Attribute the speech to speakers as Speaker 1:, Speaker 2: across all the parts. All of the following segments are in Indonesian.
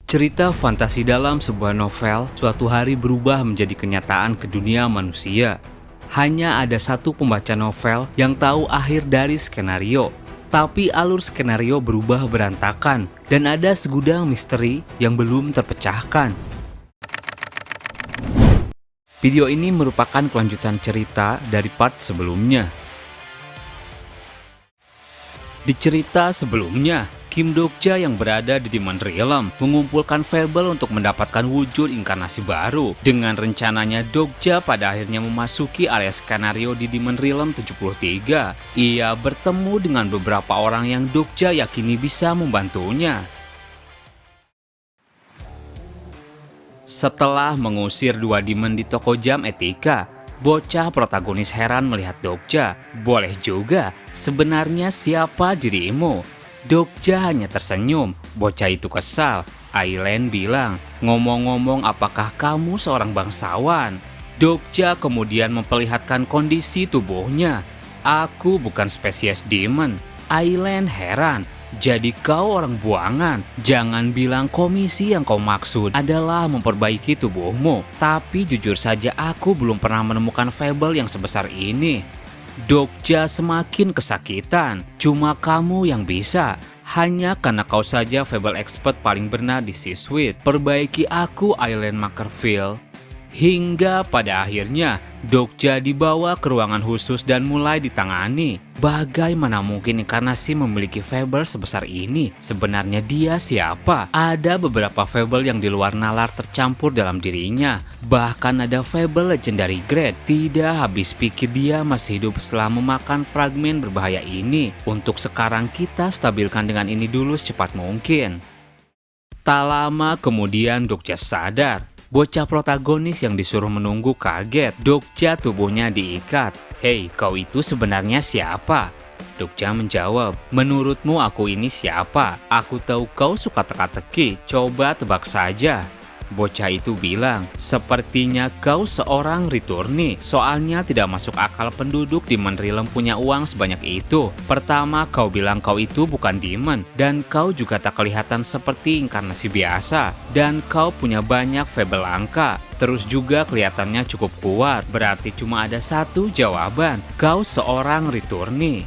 Speaker 1: Cerita fantasi dalam sebuah novel suatu hari berubah menjadi kenyataan ke dunia manusia. Hanya ada satu pembaca novel yang tahu akhir dari skenario, tapi alur skenario berubah berantakan dan ada segudang misteri yang belum terpecahkan. Video ini merupakan kelanjutan cerita dari part sebelumnya. Di cerita sebelumnya, Kim Dokja yang berada di Demon Realm mengumpulkan Fable untuk mendapatkan wujud inkarnasi baru. Dengan rencananya Dokja pada akhirnya memasuki area skenario di Demon Realm 73. Ia bertemu dengan beberapa orang yang Dokja yakini bisa membantunya. Setelah mengusir dua demon di toko jam etika, bocah protagonis heran melihat Dokja. Boleh juga, sebenarnya siapa dirimu? Dokja hanya tersenyum. Bocah itu kesal. Aileen bilang, ngomong-ngomong apakah kamu seorang bangsawan? Dokja kemudian memperlihatkan kondisi tubuhnya. Aku bukan spesies demon. Aileen heran. Jadi kau orang buangan. Jangan bilang komisi yang kau maksud adalah memperbaiki tubuhmu. Tapi jujur saja aku belum pernah menemukan Fable yang sebesar ini. Dokja semakin kesakitan. Cuma kamu yang bisa. Hanya karena kau saja Fable expert paling benar di C-Suite. Perbaiki aku, Aileen Makerfield. Hingga pada akhirnya Dokja dibawa ke ruangan khusus dan mulai ditangani. Bagaimana mungkin inkarnasi memiliki Fable sebesar ini? Sebenarnya dia siapa? Ada beberapa Fable yang di luar nalar tercampur dalam dirinya. Bahkan ada Fable Legendary Grade. Tidak habis pikir dia masih hidup setelah memakan fragmen berbahaya ini. Untuk sekarang kita stabilkan dengan ini dulu secepat mungkin. Tak lama kemudian Dokja sadar. Bocah protagonis yang disuruh menunggu kaget. Dokja tubuhnya diikat. Hei, kau itu sebenarnya siapa? Dokja menjawab, menurutmu aku ini siapa? Aku tahu kau suka teka-teki, coba tebak saja. Bocah itu bilang, sepertinya kau seorang returnee. Soalnya tidak masuk akal penduduk Demon Realm punya uang sebanyak itu. Pertama, kau bilang kau itu bukan demon. Dan kau juga tak kelihatan seperti inkarnasi biasa. Dan kau punya banyak Fable langka. Terus juga kelihatannya cukup kuat. Berarti cuma ada satu jawaban. Kau seorang returnee.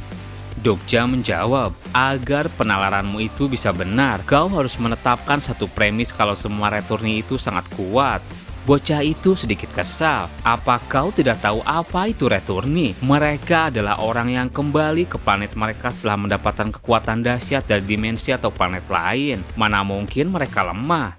Speaker 1: Dokja menjawab, agar penalaranmu itu bisa benar, kau harus menetapkan satu premis kalau semua returnee itu sangat kuat. Bocah itu sedikit kesal. Apa kau tidak tahu apa itu returnee? Mereka adalah orang yang kembali ke planet mereka setelah mendapatkan kekuatan dahsyat dari dimensi atau planet lain. Mana mungkin mereka lemah?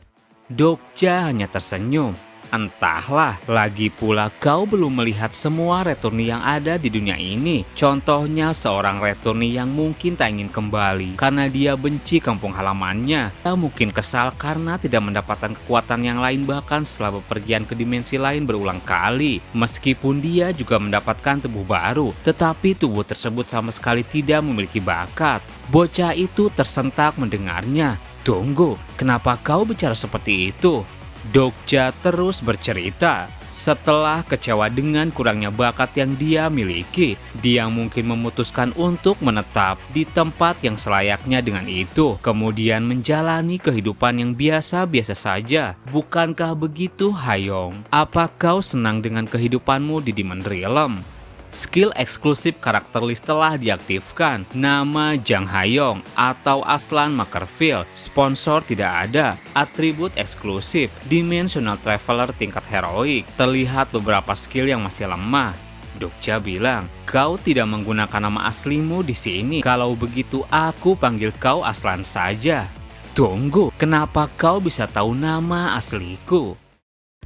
Speaker 1: Dokja hanya tersenyum. Entahlah, lagi pula kau belum melihat semua returnee yang ada di dunia ini. Contohnya seorang returnee yang mungkin tak ingin kembali karena dia benci kampung halamannya. Dia mungkin kesal karena tidak mendapatkan kekuatan yang lain bahkan setelah bepergian ke dimensi lain berulang kali. Meskipun dia juga mendapatkan tubuh baru, tetapi tubuh tersebut sama sekali tidak memiliki bakat. Bocah itu tersentak mendengarnya. Tunggu, kenapa kau bicara seperti itu? Dokja terus bercerita. Setelah kecewa dengan kurangnya bakat yang dia miliki, dia mungkin memutuskan untuk menetap di tempat yang selayaknya dengan itu, kemudian menjalani kehidupan yang biasa-biasa saja. Bukankah begitu, Hayong? Apa kau senang dengan kehidupanmu di Demon Realm? Skill eksklusif karakter list telah diaktifkan. Nama Jang Hayong atau Aslan Makerfield. Sponsor tidak ada. Atribut eksklusif. Dimensional Traveler tingkat heroik. Terlihat beberapa skill yang masih lemah. Dokja bilang, kau tidak menggunakan nama aslimu di sini. Kalau begitu aku panggil kau Aslan saja. Tunggu, kenapa kau bisa tahu nama asliku?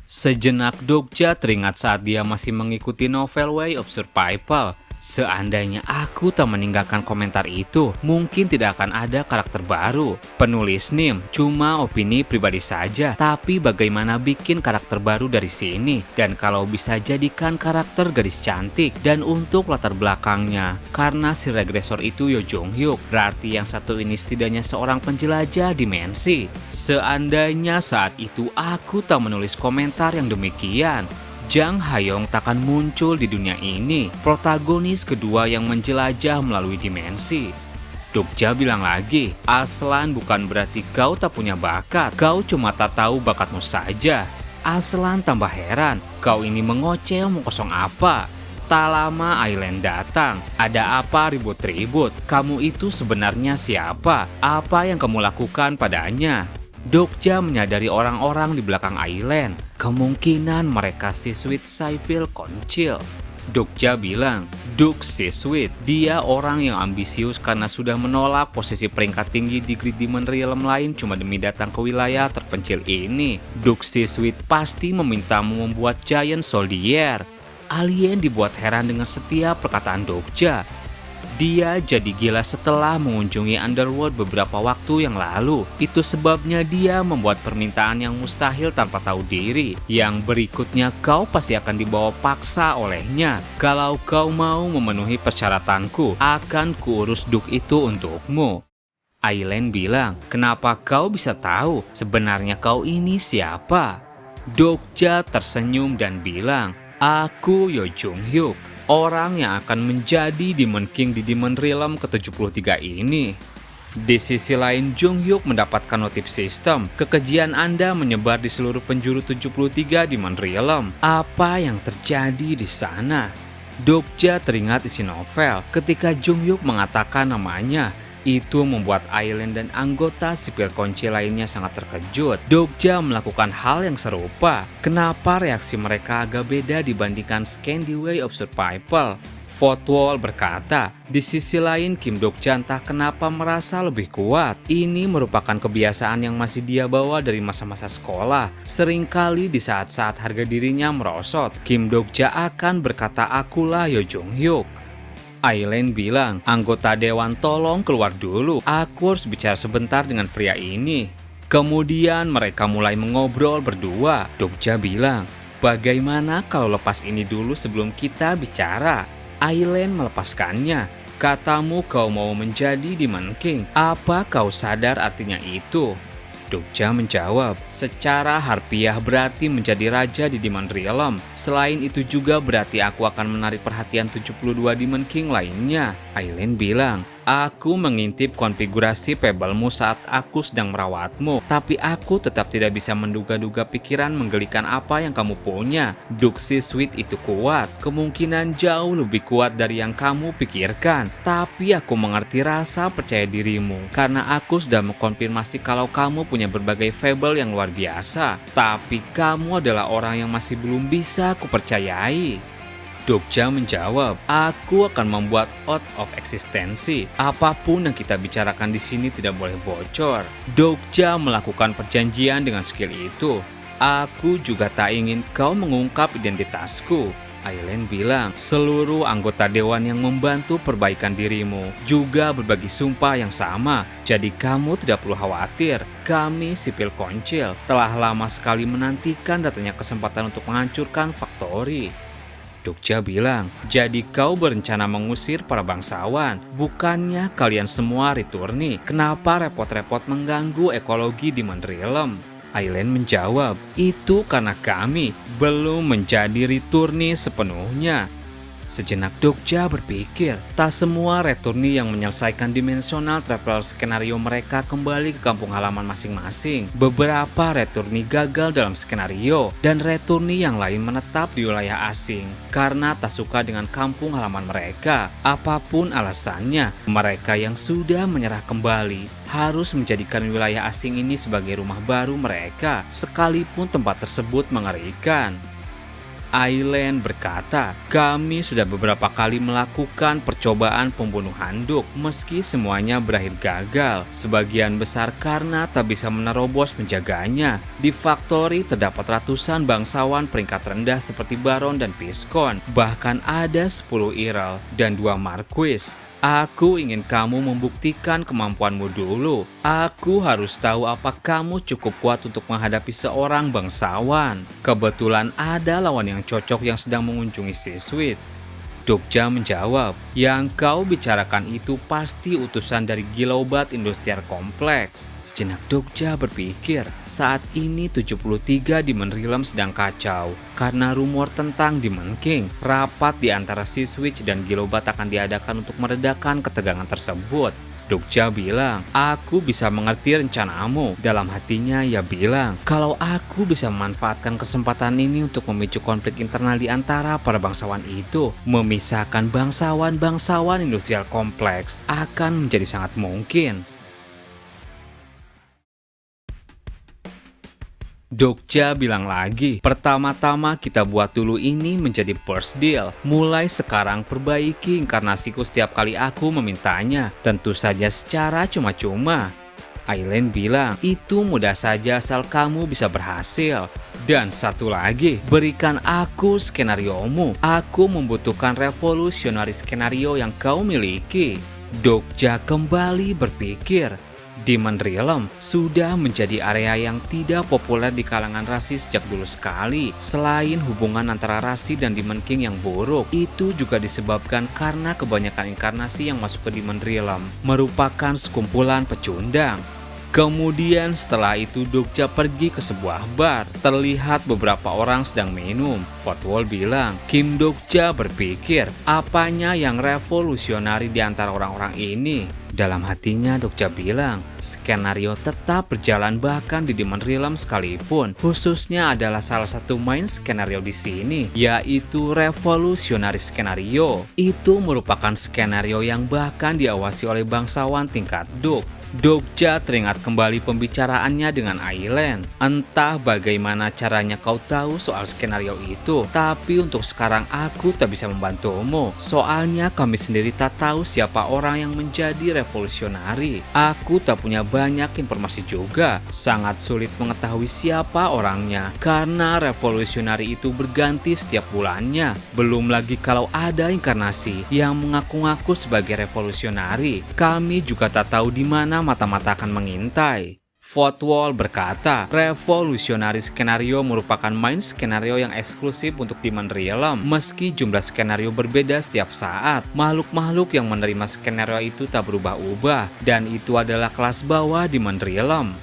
Speaker 1: Sejenak Dokja teringat saat dia masih mengikuti novel Way of Survival. Seandainya aku tak meninggalkan komentar itu, mungkin tidak akan ada karakter baru. Penulis NIM, cuma opini pribadi saja. Tapi bagaimana bikin karakter baru dari sini? Dan kalau bisa jadikan karakter gadis cantik. Dan untuk latar belakangnya, karena si regresor itu Yo Jong Hyuk, berarti yang satu ini setidaknya seorang penjelajah dimensi. Seandainya saat itu aku tak menulis komentar yang demikian, Jang Hayong takkan muncul di dunia ini, protagonis kedua yang menjelajah melalui dimensi. Dokja bilang lagi, Aslan bukan berarti kau tak punya bakat, kau cuma tak tahu bakatmu saja. Aslan tambah heran, kau ini mengoceh omong kosong apa? Tak lama Aileen datang, ada apa ribut-ribut? Kamu itu sebenarnya siapa? Apa yang kamu lakukan padanya? Dokja menyadari orang-orang di belakang Aileen, kemungkinan mereka siswi Saifil Koncil. Dokja bilang, Duk Siswit, dia orang yang ambisius karena sudah menolak posisi peringkat tinggi di Great Demon Realm lain cuma demi datang ke wilayah terpencil ini. Duk Siswit pasti memintamu membuat Giant Soldier. Alien dibuat heran dengan setiap perkataan Dokja. Dia jadi gila setelah mengunjungi Underworld beberapa waktu yang lalu. Itu sebabnya dia membuat permintaan yang mustahil tanpa tahu diri. Yang berikutnya kau pasti akan dibawa paksa olehnya. Kalau kau mau memenuhi persyaratanku, akan kuurus Duk itu untukmu. Aileen bilang, kenapa kau bisa tahu sebenarnya kau ini siapa? Dokja tersenyum dan bilang, aku Yo Jung Hyuk, orang yang akan menjadi Demon King di Demon Realm ke-73 ini. Di sisi lain, Jung Hyuk mendapatkan notif sistem. Kekejian Anda menyebar di seluruh penjuru 73 Demon Realm. Apa yang terjadi di sana? Dokja teringat isi novel ketika Jung Hyuk mengatakan namanya. Itu membuat Aileen dan anggota sipil kunci lainnya sangat terkejut. Dokja melakukan hal yang serupa. Kenapa reaksi mereka agak beda dibandingkan Scan the Way of Survival? Fotwall berkata, di sisi lain Kim Dokja entah kenapa merasa lebih kuat. Ini merupakan kebiasaan yang masih dia bawa dari masa-masa sekolah. Seringkali di saat-saat harga dirinya merosot, Kim Dokja akan berkata, akulah Yo Jung Hyuk. Aileen bilang, anggota dewan tolong keluar dulu, aku harus bicara sebentar dengan pria ini. Kemudian mereka mulai mengobrol berdua. Dokja bilang, bagaimana kalau lepas ini dulu sebelum kita bicara? Aileen melepaskannya. Katamu kau mau menjadi Demon King, apa kau sadar artinya itu? Dokja menjawab, secara harfiah berarti menjadi raja di Demon Realm. Selain itu juga berarti aku akan menarik perhatian 72 Demon King lainnya. Aileen bilang, aku mengintip konfigurasi Pebblemu saat aku sedang merawatmu, tapi aku tetap tidak bisa menduga-duga pikiran menggelikan apa yang kamu punya. Duxie Sweet itu kuat, kemungkinan jauh lebih kuat dari yang kamu pikirkan. Tapi aku mengerti rasa percaya dirimu, karena aku sudah mengkonfirmasi kalau kamu punya berbagai fable yang luar biasa. Tapi kamu adalah orang yang masih belum bisa kupercayai. Dokja menjawab, aku akan membuat out of eksistensi. Apapun yang kita bicarakan di sini tidak boleh bocor. Dokja melakukan perjanjian dengan skill itu. Aku juga tak ingin kau mengungkap identitasku. Aileen bilang, seluruh anggota dewan yang membantu perbaikan dirimu juga berbagi sumpah yang sama. Jadi kamu tidak perlu khawatir. Kami sipil Koncil telah lama sekali menantikan datangnya kesempatan untuk menghancurkan Factory. Dokja bilang, jadi kau berencana mengusir para bangsawan? Bukannya kalian semua returni? Kenapa repot-repot mengganggu ekologi Demon Realm? Aileen menjawab, itu karena kami belum menjadi returni sepenuhnya. Sejenak Dokja berpikir, tak semua returni yang menyelesaikan dimensional traveler skenario mereka kembali ke kampung halaman masing-masing. Beberapa returni gagal dalam skenario, dan returni yang lain menetap di wilayah asing karena tak suka dengan kampung halaman mereka. Apapun alasannya, mereka yang sudah menyerah kembali harus menjadikan wilayah asing ini sebagai rumah baru mereka, sekalipun tempat tersebut mengerikan. Aileen berkata, kami sudah beberapa kali melakukan percobaan pembunuhan Duk, meski semuanya berakhir gagal, sebagian besar karena tak bisa menerobos penjaganya. Di Factory terdapat ratusan bangsawan peringkat rendah seperti Baron dan Viscount, bahkan ada 10 Earl dan 2 Marquis. Aku ingin kamu membuktikan kemampuanmu dulu. Aku harus tahu apa kamu cukup kuat untuk menghadapi seorang bangsawan. Kebetulan ada lawan yang cocok yang sedang mengunjungi Siswit. Dokja menjawab, yang kau bicarakan itu pasti utusan dari Gilobat Industrial Complex. Sejenak Dokja berpikir, saat ini 73 Demon Realm sedang kacau karena rumor tentang Demon King. Rapat di antara Siswitch dan Gilobat akan diadakan untuk meredakan ketegangan tersebut. Dokja bilang, aku bisa mengerti rencanamu. Dalam hatinya ia bilang, kalau aku bisa memanfaatkan kesempatan ini untuk memicu konflik internal di antara para bangsawan itu, memisahkan bangsawan-bangsawan industrial kompleks akan menjadi sangat mungkin. Dokja bilang lagi, pertama-tama kita buat dulu ini menjadi first deal. Mulai sekarang perbaiki inkarnasiku setiap kali aku memintanya. Tentu saja secara cuma-cuma. Aileen bilang, itu mudah saja asal kamu bisa berhasil. Dan satu lagi, berikan aku skenariomu. Aku membutuhkan revolusionari skenario yang kau miliki. Dokja kembali berpikir. Demon Realm sudah menjadi area yang tidak populer di kalangan rasi sejak dulu sekali. Selain hubungan antara rasi dan Demon King yang buruk, itu juga disebabkan karena kebanyakan inkarnasi yang masuk ke Demon Realm merupakan sekumpulan pecundang. Kemudian setelah itu Dokja pergi ke sebuah bar. Terlihat beberapa orang sedang minum. Fotwal bilang, Kim Dokja berpikir, apanya yang revolusionari di antara orang-orang ini? Dalam hatinya Dokja bilang, skenario tetap berjalan bahkan di Demon Realm sekalipun. Khususnya adalah salah satu main skenario di sini, yaitu revolusionari skenario. Itu merupakan skenario yang bahkan diawasi oleh bangsawan tingkat Duk. Dokja teringat kembali pembicaraannya dengan Aileen. Entah bagaimana caranya kau tahu soal skenario itu, tapi untuk sekarang aku tak bisa membantumu. Soalnya kami sendiri tak tahu siapa orang yang menjadi revolusionari. Aku tak punya banyak informasi juga. Sangat sulit mengetahui siapa orangnya, karena revolusionari itu berganti setiap bulannya. Belum lagi kalau ada inkarnasi yang mengaku-ngaku sebagai revolusionari. Kami juga tak tahu di mana mata-mata akan mengintai. Fotwal berkata, revolusionari skenario merupakan main skenario yang eksklusif untuk Demon Realm. Meski jumlah skenario berbeda setiap saat, makhluk-makhluk yang menerima skenario itu tak berubah-ubah, dan itu adalah kelas bawah Demon Realm.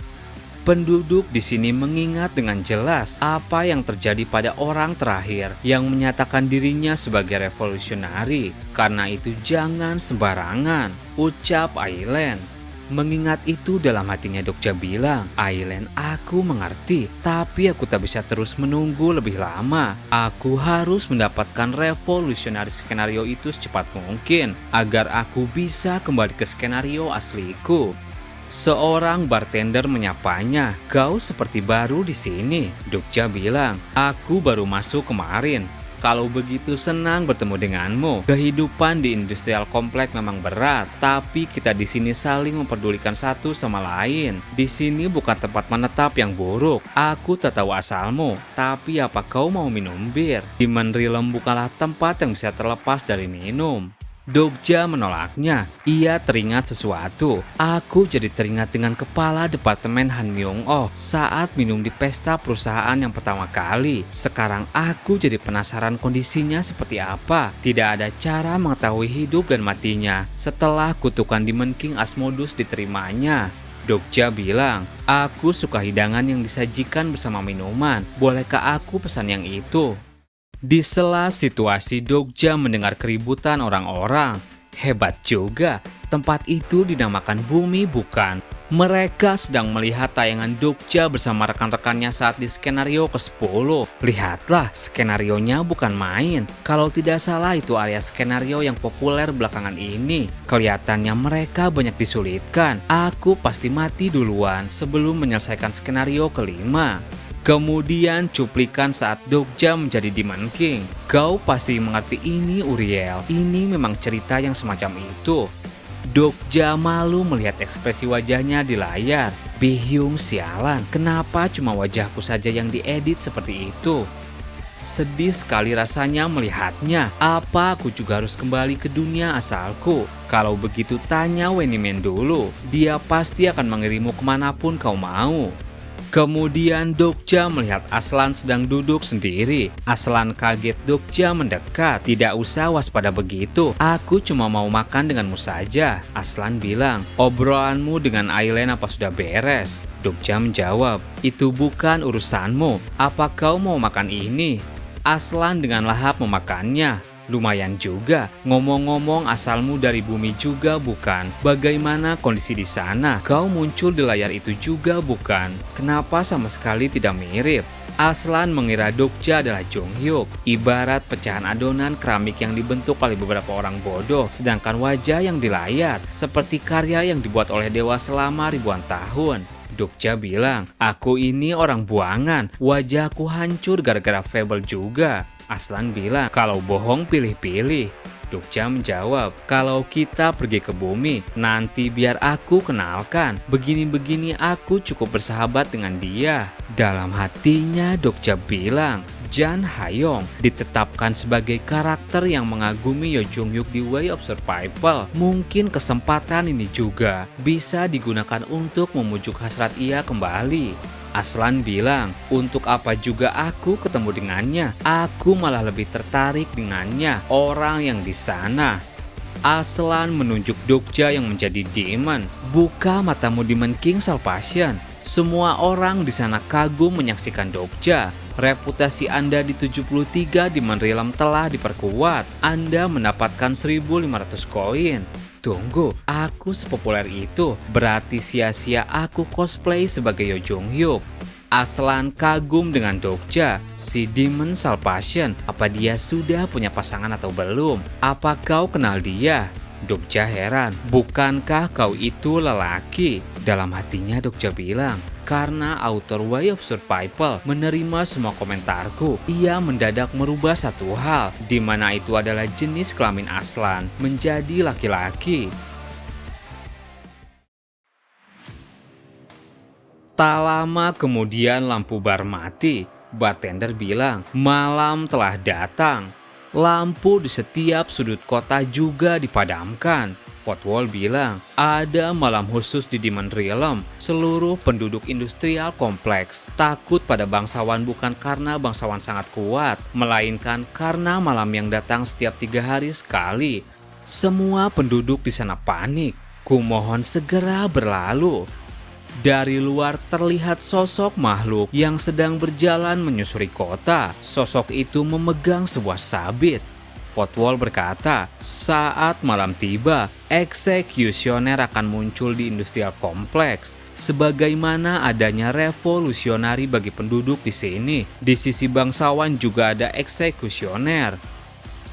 Speaker 1: Penduduk di sini mengingat dengan jelas apa yang terjadi pada orang terakhir yang menyatakan dirinya sebagai revolusionari. Karena itu jangan sembarangan, ucap Aileen. Mengingat itu dalam hatinya Dokja bilang, Aileen, aku mengerti, tapi aku tak bisa terus menunggu lebih lama. Aku harus mendapatkan revolusionari skenario itu secepat mungkin, agar aku bisa kembali ke skenario asliku. Seorang bartender menyapanya, kau seperti baru di sini. Dokja bilang, aku baru masuk kemarin. Kalau begitu senang bertemu denganmu. Kehidupan di industrial kompleks memang berat, tapi kita di sini saling memperdulikan satu sama lain. Di sini bukan tempat menetap yang buruk. Aku tak tahu asalmu, tapi apa kau mau minum bir? Demon Realm bukanlah tempat yang bisa terlepas dari minum. Dokja menolaknya. Ia teringat sesuatu. Aku jadi teringat dengan kepala departemen Han Myung-oh saat minum di pesta perusahaan yang pertama kali. Sekarang aku jadi penasaran kondisinya seperti apa. Tidak ada cara mengetahui hidup dan matinya setelah kutukan Demon King Asmodus diterimanya. Dokja bilang, aku suka hidangan yang disajikan bersama minuman. Bolehkah aku pesan yang itu? Di sela situasi Dokja mendengar keributan orang-orang. Hebat juga, tempat itu dinamakan Bumi bukan? Mereka sedang melihat tayangan Dokja bersama rekan-rekannya saat di skenario ke-10. Lihatlah, skenarionya bukan main. Kalau tidak salah itu area skenario yang populer belakangan ini. Kelihatannya mereka banyak disulitkan. Aku pasti mati duluan sebelum menyelesaikan skenario kelima. Kemudian cuplikan saat Dokja menjadi Demon King. Kau pasti mengerti ini, Uriel. Ini memang cerita yang semacam itu. Dokja malu melihat ekspresi wajahnya di layar. Bihyung, sialan, kenapa cuma wajahku saja yang diedit seperti itu? Sedih sekali rasanya melihatnya. Apa aku juga harus kembali ke dunia asalku? Kalau begitu tanya Wenimen dulu. Dia pasti akan mengirimmu kemanapun kau mau. Kemudian Dokja melihat Aslan sedang duduk sendiri. Aslan kaget Dokja mendekat. Tidak usah waspada begitu. Aku cuma mau makan denganmu saja. Aslan bilang, obrolanmu dengan Aileen apa sudah beres? Dokja menjawab, itu bukan urusanmu. Apa kau mau makan ini? Aslan dengan lahap memakannya. Lumayan juga. Ngomong-ngomong, asalmu dari bumi juga bukan? Bagaimana kondisi di sana? Kau muncul di layar itu juga bukan? Kenapa sama sekali tidak mirip? Aslan mengira Dokja adalah Jonghyuk, ibarat pecahan adonan keramik yang dibentuk oleh beberapa orang bodoh, sedangkan wajah yang di layar seperti karya yang dibuat oleh dewa selama ribuan tahun. Dokja bilang, aku ini orang buangan, wajahku hancur gara-gara fable juga. Aslan bilang, kalau bohong pilih-pilih. Dokja menjawab, kalau kita pergi ke bumi, nanti biar aku kenalkan. Begini-begini aku cukup bersahabat dengan dia. Dalam hatinya Dokja bilang, Jang Ha-young ditetapkan sebagai karakter yang mengagumi Yo Jong-hyuk di Way of Survival. Mungkin kesempatan ini juga bisa digunakan untuk memujuk hasrat ia kembali. Aslan bilang, untuk apa juga aku ketemu dengannya? Aku malah lebih tertarik dengannya, orang yang di sana. Aslan menunjuk Dokja yang menjadi demon. Buka matamu Demon King Salvation. Semua orang di sana kagum menyaksikan Dokja. Reputasi Anda di 73 Demon Realm telah diperkuat. Anda mendapatkan 1.500 koin. Tunggu, aku sepopuler itu, berarti sia-sia aku cosplay sebagai Yo Jong-hyuk. Aslan kagum dengan Dokja, si Demon Salvation. Apa dia sudah punya pasangan atau belum? Apa kau kenal dia? Dokja heran, bukankah kau itu lelaki? Dalam hatinya Dokja bilang, karena author Way of Survival menerima semua komentarku, ia mendadak merubah satu hal, di mana itu adalah jenis kelamin Aslan menjadi laki-laki. Tak lama kemudian lampu bar mati. Bartender bilang, malam telah datang. Lampu di setiap sudut kota juga dipadamkan. Fotwall bilang, ada malam khusus di Demon Realm. Seluruh penduduk industrial kompleks takut pada bangsawan bukan karena bangsawan sangat kuat, melainkan karena malam yang datang setiap 3 hari sekali. Semua penduduk di sana panik. Kumohon segera berlalu. Dari luar terlihat sosok makhluk yang sedang berjalan menyusuri kota. Sosok itu memegang sebuah sabit. Fotwall berkata, saat malam tiba, eksekusioner akan muncul di industrial kompleks. Sebagaimana adanya revolusionari bagi penduduk di sini, di sisi bangsawan juga ada eksekusioner.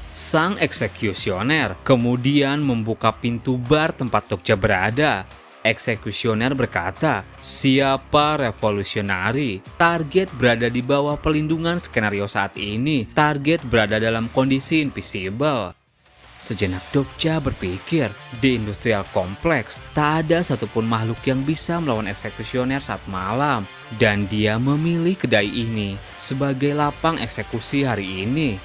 Speaker 1: Sang eksekusioner kemudian membuka pintu bar tempat Dokja berada. Eksekusioner berkata, siapa revolusionari? Target berada di bawah pelindungan skenario saat ini. Target berada dalam kondisi invisible. Sejenak Dokja berpikir, di industrial kompleks tak ada satupun makhluk yang bisa melawan eksekusioner saat malam. Dan dia memilih kedai ini sebagai lapang eksekusi hari ini.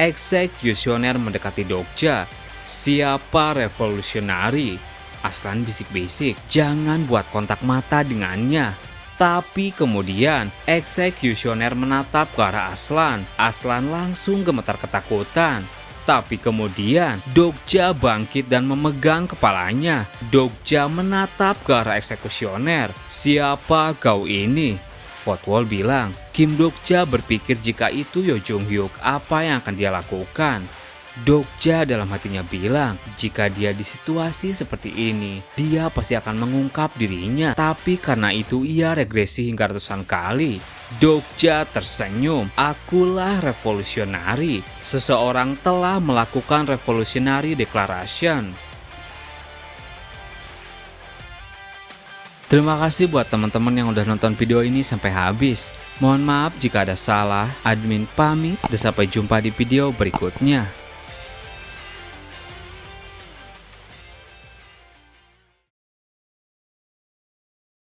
Speaker 1: Eksekusioner mendekati Dokja. Siapa revolusionari? Aslan bisik-bisik, jangan buat kontak mata dengannya. Tapi kemudian eksekusioner menatap ke arah Aslan. Aslan langsung gemetar ketakutan. Tapi kemudian Dokja bangkit dan memegang kepalanya. Dokja menatap ke arah eksekusioner. Siapa kau ini? Fotwall bilang, Kim Dokja berpikir jika itu Yo Jong-hyuk, apa yang akan dia lakukan? Dokja dalam hatinya bilang, jika dia di situasi seperti ini, dia pasti akan mengungkap dirinya. Tapi karena itu ia regresi hingga ratusan kali. Dokja tersenyum, akulah revolusionari. Seseorang telah melakukan revolutionary declaration. Terima kasih buat teman-teman yang udah nonton video ini sampai habis. Mohon maaf jika ada salah, admin pamit dan sampai jumpa di video berikutnya.